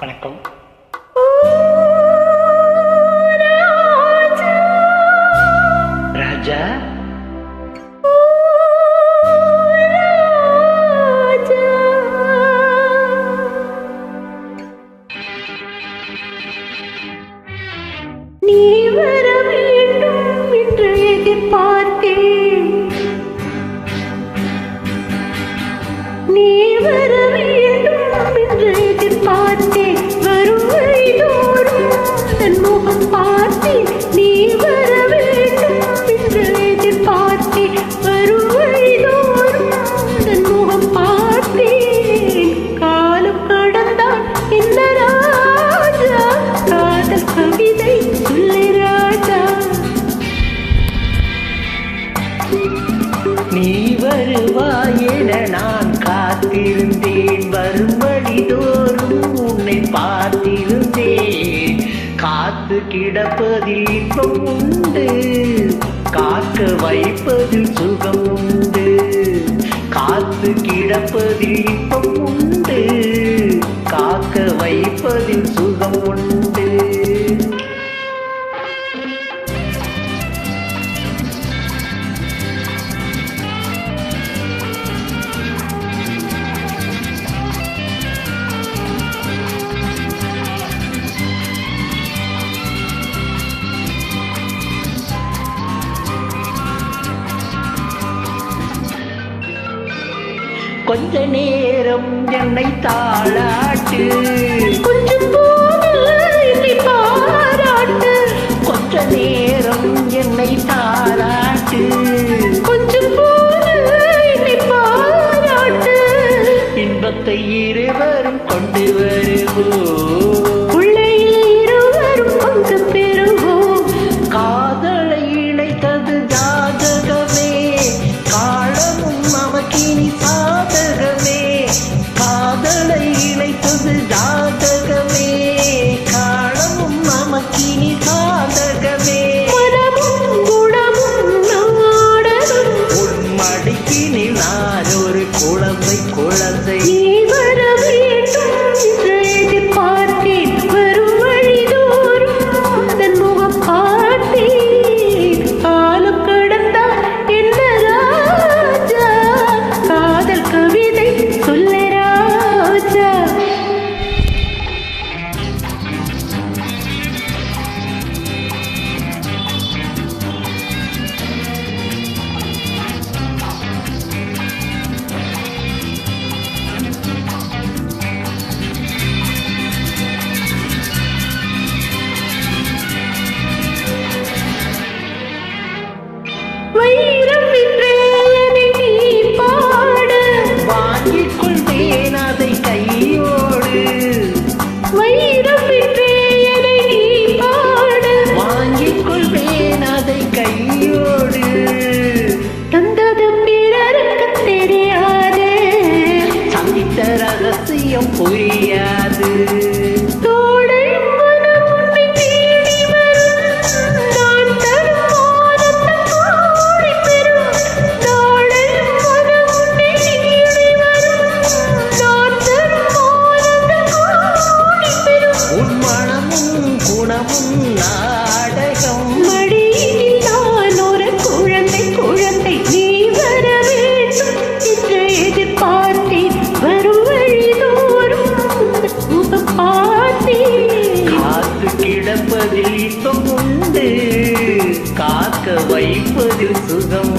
வணக்கம். ராஜா நீ வர வேண்டும் என்று எதிர்பார்த்தேன். நீ வர வேண்டும் என்று எதிர்பார்த்தேன். வரும் வழிதோறும் தன் முகம் பார்த்தேன். நீ வர வேண்டும் என்று எதிர்பார்த்தேன். வரும் வழிதோறும் தன் முகம் பார்த்தேன். காலம் கடந்தான் என்ன ராஜா, காதல் கவிதை சொல்லு ராஜா. நீ வருவாயென நான் காத்திருந்தேன். வரும் வழிதோறும் உன்னை பார்த்திருந்தேன். காத்து கிடப்பதில் இன்பம் உண்டு, காக்க வைப்பதில் சுகம் உண்டு. காத்து கிடப்பதில் இன்பம் உண்டு, காக்க வைப்பதில் சுகம் உண்டு. கொஞ்ச நேரம் என்னை தாளாட்டு, கொஞ்சம் போல என்னை பாராட்டு. கொஞ்ச நேரம் என்னை தாளாட்டு, கொஞ்சம் போல என்னை பாராட்டு. இன்பத்தை இருவரும் கொண்டு வருவோம். உள்ளையில் இருவரும் பங்கு பெறுவோம். காதலை இணைத்தது ஜாதகமே, காலமும் நமக்கினி சாதகமே. காதலை இணைத்தது ஜாதகமே, காலமும் நமக்கினி சாதகமே. மனமும் குணமும் நாடகம். உன் மடிக்கினில் நான் ஒரு குழந்தை குழந்தை. நீ வர வேண்டும் என்று எதிர்பார்த்தேன். வரும் வழிதோறும் தன் முகம் பார்த்தேன். காலம் கடந்தால் என்ன ராஜா, காதல் கவிதை சொல்லு ராஜா. வைரம் என்றே என்னை நீ பாடு. வாங்கிக் கொள்வேன் அதை கையோடு. வைரம் என்றே என்னை நீ பாடு. வாங்கிக் கொள்வேன் அதை கையோடு. தந்தது பிறருக்கு தெரியாது, சந்தித்த ரகசியம் புரியாது. தோழின் மனம் உன்னை தேடி வரும். நான் தரும் ஆனந்தம் கோடி பெறும். தோழின் மனம் உன்னை தேடி வரும். நான் தரும் ஆனந்தம் கோடி பெறும். உன் மனமும் குணமும் நாடகம். மடியினில் நான் ஒரு குழந்தை குழந்தை. நீ வர வேண்டும் என்று எதிர்பார்த்தேன். வரும் வழிதோறும் முகம் பார்த்தேன். காத்து கிடப்பதில் இன்பம் உண்டு, காக்க வைப்பதில் சுகம்